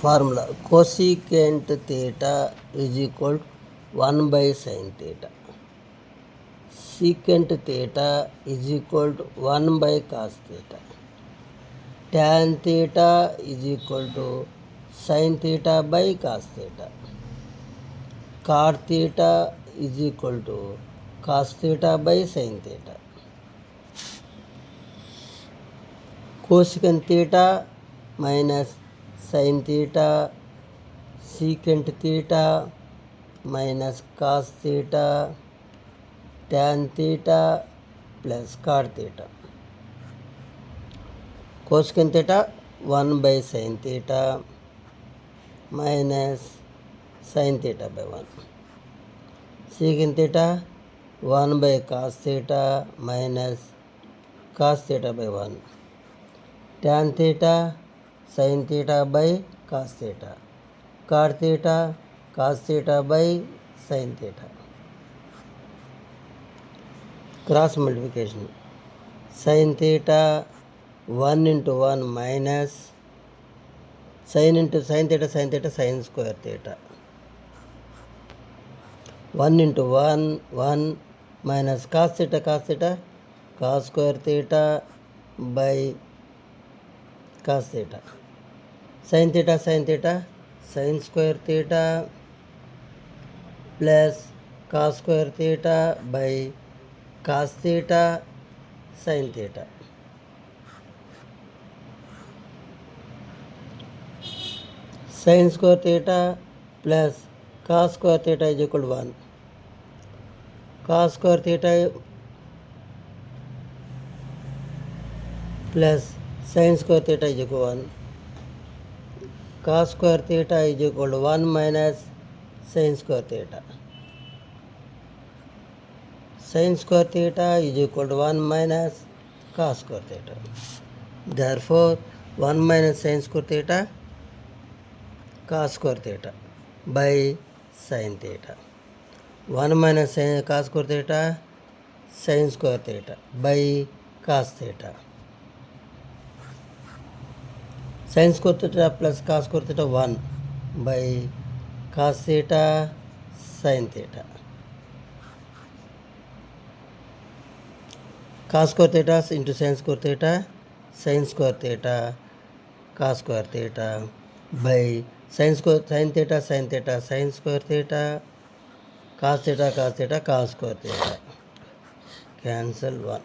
Formula cosecant theta is equal 1/sin theta, secant theta is equal to 1/cos theta, tan theta is equal to sin theta by cos theta, cot theta is equal to cos theta by sin theta, cosecant theta minus sin theta, secant theta minus cos theta, tan theta plus cot theta. Cosecant theta 1/sin theta minus sin theta by 1, secant theta 1/cos theta minus cos theta by 1, tan theta sin theta by cos theta, cot theta cos theta by sin theta. Cross multiplication sin theta 1 into 1 minus sin theta sin square theta, 1 into 1 1 minus cos theta cos square theta by cos theta, sin theta sin square theta plus cos square theta by cos theta sin theta. sin square theta plus cos square theta is equal 1, cos square theta plus sin square theta is equal 1, cos square theta is equal 1 minus sin square theta, sin square theta is equal 1 minus cos square theta. Therefore 1 minus sin square theta cos square theta by sin theta, 1 minus cos square theta sin square theta by cos theta, sin square theta plus cos square theta 1 by cos theta sin theta, cos square theta into sin square theta cos square theta by sin theta sin square theta cos theta cos square theta. Cancel 1.